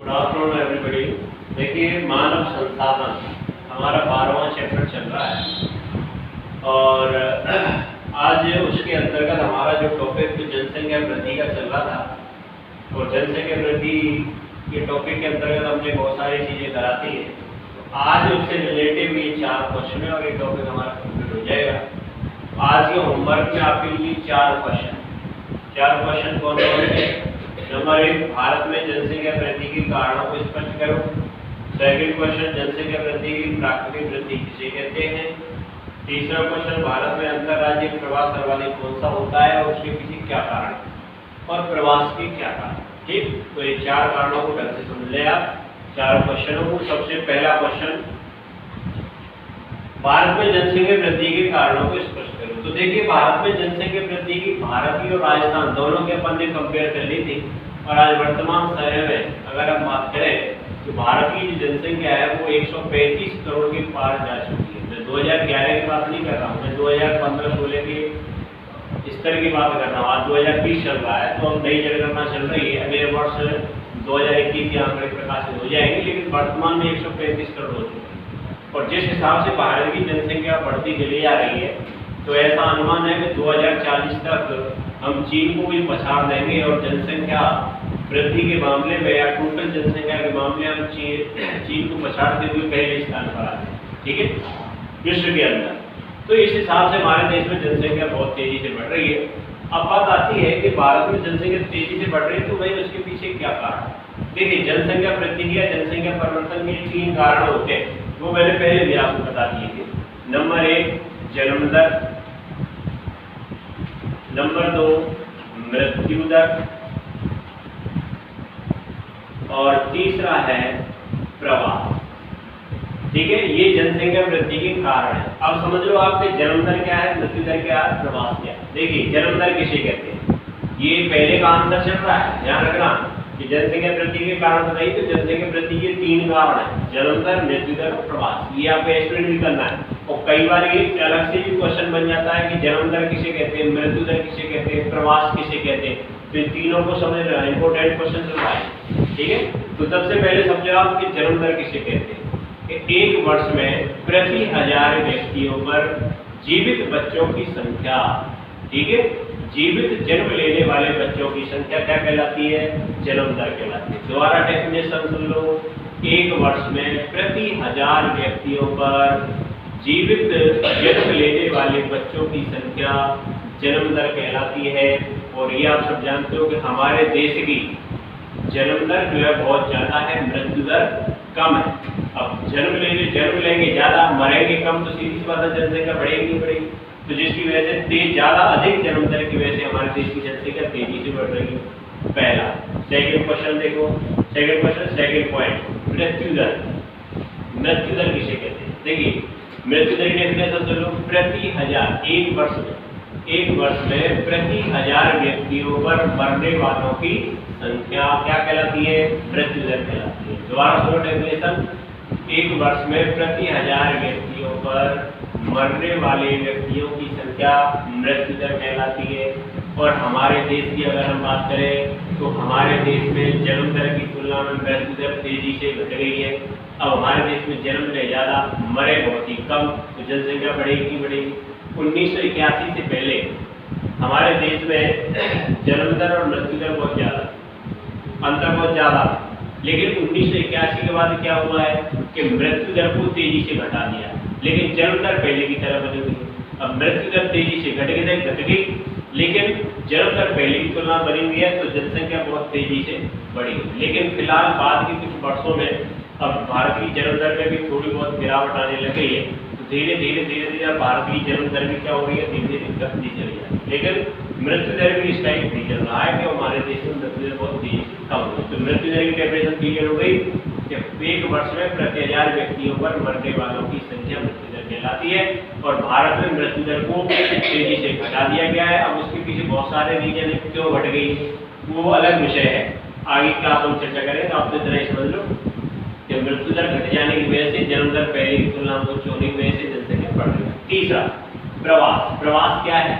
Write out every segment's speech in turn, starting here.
Good afternoon everybody. देखिए, मानव संसाधन हमारा 12वां चैप्टर चल रहा है और आज उसके अंतर्गत हमारा जो टॉपिक जनसंख्या वृद्धि का चल रहा था और जनसंख्या वृद्धि के टॉपिक के अंतर्गत हमने बहुत सारी चीज़ें कराती है। तो आज उससे रिलेटिव ये 4 क्वेश्चन है और ये टॉपिक हमारा कंप्लीट हो जाएगा। आज के होमवर्क में आपके लिए 4 क्वेश्चन कौन कौन से? नंबर 1, भारत में जनसंख्या वृद्धि के कारणों को स्पष्ट करो। सेकंड क्वेश्चन, जनसंख्या वृद्धि की प्राकृतिक वृद्धि किसे कहते हैं। तीसरा क्वेश्चन, भारत में अंतरराज्यीय प्रवास सर्वाधिक कौन सा होता है और उसके पीछे क्या कारण है और प्रवास के क्या कारण। ठीक, तो ये 4 कारणों को ढंग से समझ ले आप 4 क्वेश्चनों को। सबसे पहला क्वेश्चन, भारत में जनसंख्या वृद्धि के कारणों को स्पष्ट करो। तो देखिए, भारत में जनसंख्या वृद्धि की भारत की और राजस्थान दोनों के अपन ने कंपेयर कर ली थी और आज वर्तमान समय में अगर हम बात करें तो भारत की जो जनसंख्या है वो 135 करोड़ के पार जा चुकी है। मैं 2011 की बात नहीं कर रहा हूँ, मैं 2015-16 के स्तर की बात कर रहा हूँ। आज 2020 चल रहा है तो हम नई जनगणना चल रही है। अगले वर्ष 2021 के आंकड़े प्रकाशित हो जाएंगे, लेकिन वर्तमान में 135 करोड़ हो चुके हैं। और जिस हिसाब से भारत की जनसंख्या बढ़ती चली जा रही है तो ऐसा अनुमान है कि 2040 तक हम चीन को भी पछाड़ देंगे और जनसंख्या वृद्धि के मामले में या टोटल जनसंख्या के मामले हम चीन को पछाड़ते हुए पहले स्थान पर आते हैं। ठीक है, विश्व के अंदर। तो इस हिसाब से हमारे देश में जनसंख्या बहुत तेजी से बढ़ रही है। अब बात आती है कि भारत में जनसंख्या तेजी से बढ़ रही है तो भाई उसके पीछे क्या कारण। देखिए, जनसंख्या वृद्धि या जनसंख्या परिवर्तन के 3 कारण होते हैं, वो मैंने पहले भी आपको बता दिए थे। नंबर 1, जन्म दर। नंबर 2, मृत्यु दर। और तीसरा है प्रवास। ठीक है, ये जनसंख्या वृद्धि के कारण है। अब समझ लो आपके जन्म दर क्या है, मृत्यु दर क्या है, प्रवास क्या है। देखिए, जन्म दर किसे कहते हैं, ये पहले का आंसर चल रहा है, ध्यान रखना कि जनसंख्या वृद्धि के कारण बताइए तो जनसंख्या वृद्धि के 3 कारण है, जन्म दर, मृत्यु दर और प्रवास। ये आपको एक्सप्लेन भी करना है और कई बार ये अलग से भी क्वेश्चन बन जाता है कि जन्म दर किसे कहते हैं, मृत्यु दर किसे कहते हैं, प्रवास किसे कहते हैं। तो इन तीनों को समझना इंपॉर्टेंट क्वेश्चन चल रहा है। ठीक है, तो सबसे पहले समझो आप कि जन्म दर किसे कहते हैं। एक वर्ष में प्रति 1000 व्यक्तियों पर जीवित बच्चों की संख्या, ठीक है, जीवित जन्म लेने वाले बच्चों की संख्या क्या कहलाती है, जन्म दर कहलाती है। दोबारा डेफिनेशन सुन लो, एक वर्ष में प्रति 1000 व्यक्तियों पर जीवित जन्म लेने वाले बच्चों की संख्या जन्म दर कहलाती है। और ये आप सब जानते हो कि हमारे देश की जन्म दर जो है बहुत ज्यादा है, मृत्यु दर कम है। अब जन्म लेंगे ज्यादा, मरेंगे कम, तो सीधी सी बात है जनसंख्या बढ़ेगी। तो जिसकी वजह से ज्यादा अधिक जन्म दर की वजह से हमारे देश की जनसंख्या तेजी से बढ़ रही है। पहला। सेकंड क्वेश्चन देखो, सेकंड पॉइंट, मृत्यु दर। मृत्यु दर किसे कहते हैं? देखिए, मृत्यु दर की डेफिनेशन सुन लो, प्रति 1000, एक वर्ष में प्रति 1000 व्यक्तियों पर मरने वालों की संख्या क्या कहलाती है, मृत्यु दर कहलाती है। दोबारा सुनो डेफिनेशन, एक वर्ष में प्रति 1000 व्यक्तियों पर मरने वाले व्यक्तियों की संख्या मृत्यु दर कहलाती है। और हमारे देश की अगर हम बात करें तो हमारे देश में जन्म दर की तुलना में मृत्यु दर तेजी से घट गई है। अब हमारे देश में जन्म दर ज्यादा, मरे बहुत ही कम, तो जनसंख्या बढ़ेगी। 1981 से पहले हमारे देश में जन्म दर और मृत्यु दर बहुत ज्यादा, अंतर बहुत ज्यादा। लेकिन 1981 के बाद क्या हुआ है कि मृत्यु दर को तेजी से घटा दिया, लेकिन जन्म दर पहले की तरह बनी हुई। अब मृत्यु दर तेजी से घट गई, लेकिन जन्म दर पहले की तुलना बनी हुई है, तो जनसंख्या बहुत तेजी से बढ़ी। लेकिन फिलहाल बाद के कुछ वर्षों में अब भारत की जन्म दर में भी थोड़ी बहुत गिरावट आने लग गई है। धीरे धीरे भारत की जन्म दर भी क्या हो रही है, धीरे धीरे घटती चली जा रही है। लेकिन मृत्यु दर भी इस टाइप नहीं चल रहा है कि हमारे देश में मृत्यु दर बहुत तेजी से कम हो। तो मृत्यु दर की डेफिनेशन क्लियर हो गई कि एक वर्ष में प्रति 1000 व्यक्तियों पर मरने वालों की संख्या मृत्यु दर कहलाती है। और भारत में मृत्यु दर को तेजी से घटा दिया गया है। अब उसके पीछे बहुत सारे रीजन है, क्यों घट गई वो अलग विषय है, आगे क्लास में चर्चा करें। तो आप इतना ही समझ लो कि मृत्यु दर घट जाने की वजह से जन्म दर पहले की तुलना में उच्च होने की वजह से जनसंख्या बढ़ रही है। तीसरा, प्रवास। प्रवास क्या है?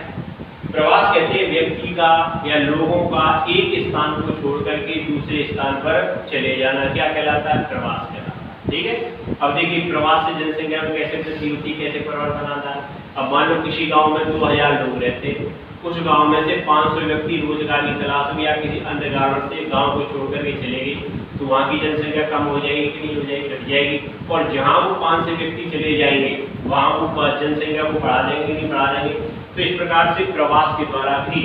प्रवास कहते हैं व्यक्ति का या लोगों का एक स्थान को छोड़ करके दूसरे स्थान पर चले जाना, क्या कहलाता है? प्रवास कहलाता है। ठीक है। अब देखिए प्रवास से जनसंख्या में कैसे वृद्धि होती, कैसे परिवर्तन आता है। अब मान लो किसी गांव में 2000 लोग रहते हैं, कुछ गांव में से 500 व्यक्ति रोजगार की तलाश में या किसी अन्य कारण से गांव को छोड़ करके चले गए, तो वहाँ की जनसंख्या कम हो जाएगी कि नहीं हो जाएगी? घट जाएगी। और जहाँ वो 500 व्यक्ति चले जाएंगे वहाँ वो जनसंख्या को बढ़ा देंगे नहीं बढ़ा देंगे। तो इस प्रकार से प्रवास के द्वारा भी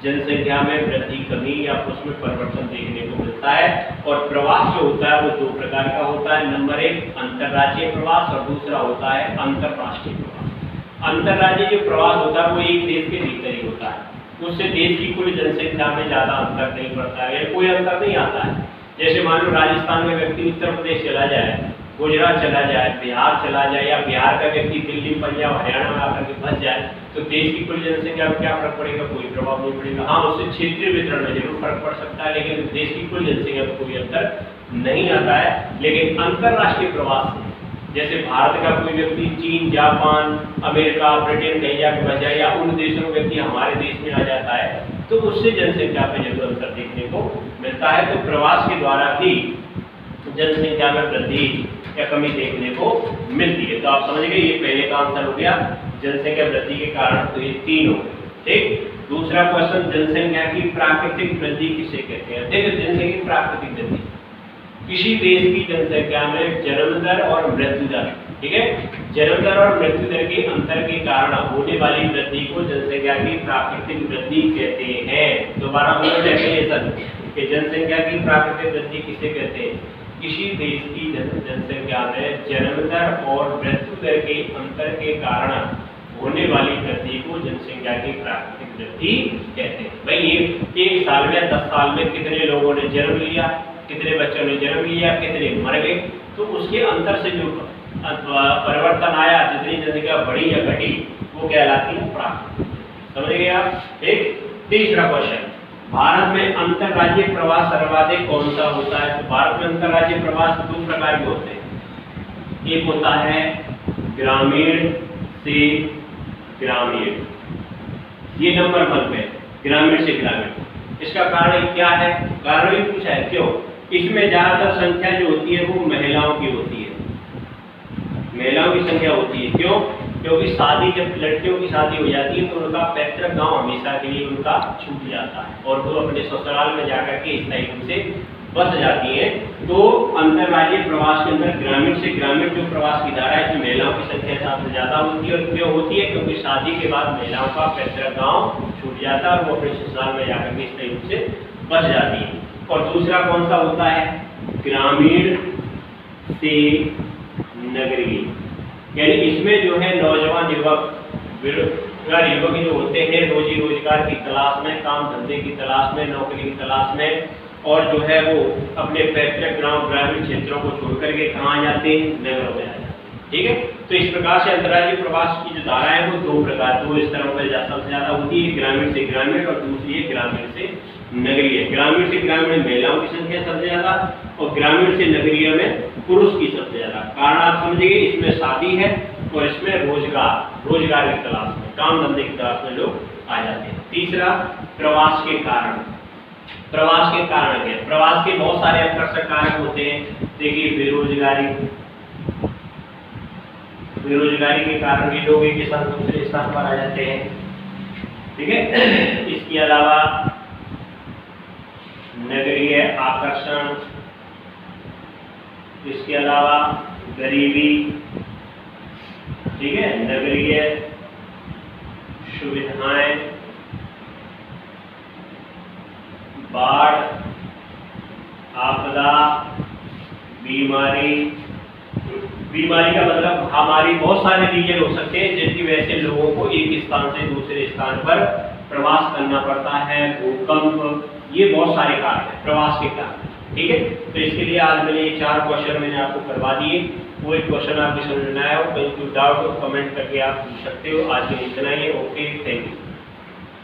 जनसंख्या में वृद्धि, कमी या उसमें परिवर्तन देखने को मिलता है। और प्रवास जो होता है वो दो प्रकार का होता है। नंबर 1 अंतर्राज्यीय प्रवास और दूसरा होता है अंतरराष्ट्रीय प्रवास। अंतर्राज्यीय जो प्रवास होता है वो एक देश के भीतर ही होता है, उससे देश की कुल जनसंख्या में ज्यादा अंतर नहीं पड़ता है, कोई अंतर नहीं आता है। जैसे मान लो राजस्थान में व्यक्ति उत्तर प्रदेश चला जाए, गुजरात चला जाए, बिहार चला जाए, या बिहार का व्यक्ति दिल्ली, पंजाब, हरियाणा में आकर के फंस जाए, तो देश की कुल जनसंख्या में क्या फर्क पड़ेगा? कोई प्रभाव नहीं पड़ेगा। हाँ, उससे क्षेत्रीय वितरण में जरूर फर्क पड़ सकता है, लेकिन देश की कुल जनसंख्या में कोई अंतर नहीं आता है। लेकिन अंतरराष्ट्रीय प्रवास से जैसे भारत का कोई व्यक्ति चीन, जापान, अमेरिका, ब्रिटेन कहीं जाकर बच जाए, या उन देशों में व्यक्ति हमारे देश में आ जाता है, तो उससे जनसंख्या में जरूर अंतर देखने को मिलता है। तो प्रवास के द्वारा भी जनसंख्या में वृद्धि या कमी देखने को मिलती है। तो आप समझ गए, ये पहले का आंसर हो गया जनसंख्या वृद्धि के कारण। तो ये 3 हो गए। ठीक। दूसरा क्वेश्चन, जनसंख्या की प्राकृतिक वृद्धि किसे कहते हैं? देखिए जनसंख्या की प्राकृतिक वृद्धि किसी देश की जनसंख्या में जन्म दर और मृत्यु दर, ठीक है, जन्म दर और मृत्यु दर के अंतर के कारण होने वाली वृद्धि को जनसंख्या की प्राकृतिक वृद्धि कहते हैं। दोबारा हम लोग डेफिनेशन कि जनसंख्या की प्राकृतिक वृद्धि किसे कहते हैं? किसी देश की जनसंख्या में जन्म दर और मृत्यु दर के अंतर के कारण होने वाली वृद्धि को जनसंख्या की प्राकृतिक वृद्धि कहते हैं। भाई एक साल में 10 साल में कितने लोगों ने जन्म लिया, कितने बच्चों ने जन्म लिया, कितने मर गए, तो उसके अंतर से जो परिवर्तन आया, जितनी जनसंख्या बढ़ी या घटी, वो कहलाती है प्राकृतिक। समझ गए आप? एक तीसरा क्वेश्चन, भारत में अंतरराज्यीय प्रवास सर्वाधिक कौन सा होता है? तो भारत में अंतरराज्यीय प्रवास 2 प्रकार के होते हैं। एक होता है ग्रामीण से ग्रामीण, ये नंबर 1 पे, ग्रामीण से ग्रामीण। इसका कारण क्या है? कारण भी पूछा है, क्यों? इसमें ज्यादातर संख्या जो होती है वो महिलाओं की होती है, महिलाओं की संख्या होती है। क्यों? क्योंकि शादी, जब लड़कियों की शादी हो जाती है तो उनका पैतृक गांव हमेशा के लिए उनका छूट जाता है और वो अपने ससुराल में जाकर के इस टाइप से बस जाती है। तो अंतरराज्यीय प्रवास के अंदर ग्रामीण से ग्रामीण जो प्रवास की धारा है, इसमें महिलाओं की संख्या सबसे ज्यादा होती है। और क्यों होती है? क्योंकि शादी के बाद महिलाओं का पैतृक गांव छूट जाता है और वो अपने ससुराल में जाकर के इस टाइप से बस जाती है। और दूसरा कौन सा होता है? ग्रामीण से नगरीय, यानी इसमें जो है नौजवान युवक, बेरोजगार युवक जो होते हैं रोजी रोजगार की तलाश में, काम धंधे की तलाश में, नौकरी की तलाश में, और जो है वो अपने पैतृक गांव ग्रामीण क्षेत्रों को छोड़ करके कहाँ जाते हैं? नगरों में आ जाते हैं। ठीक है। तो इस प्रकार से अंतर्राज्यीय प्रवास की जो धारा है वो 2 प्रकार, 2 स्तरों पर सबसे ज्यादा होती है, ग्रामीण से ग्रामीण और दूसरी है ग्रामीण से नगरीय। ग्रामीण से ग्रामीण में महिलाओं की संख्या सबसे ज्यादा और ग्रामीण से नगरीय में पुरुष की सबसे ज्यादा। कारण आप समझिए, इसमें शादी है और इसमें रोजगार की तलाश में, काम धंधे की तलाश में लोग आ जाते हैं। तीसरा, प्रवास के कारण। प्रवास के कारण क्या? प्रवास के बहुत सारे आकर्षक कारक होते हैं। देखिए बेरोजगारी के कारण भी लोग एक स्थान दूसरे स्थान पर आ जाते हैं। ठीक है। इसके अलावा नगरीय आकर्षण, इसके अलावा गरीबी, ठीक है, नगरीय सुविधाएं, बाढ़, आपदा, बीमारी का मतलब महामारी, बहुत सारे रीजन हो सकते हैं जिनकी वजह से लोगों को एक स्थान से दूसरे स्थान पर प्रवास करना पड़ता है। भूकंप, ये बहुत सारे कारण हैं प्रवास के कारण। ठीक है। तो इसके लिए आज मैंने ये 4 क्वेश्चन मैंने आपको करवा दिए। वो एक क्वेश्चन आपकी समझ में आया हो, कहीं कोई डाउट हो कमेंट करके आप पूछ सकते हो। आज के लिए इतना ही है। Okay, thank you.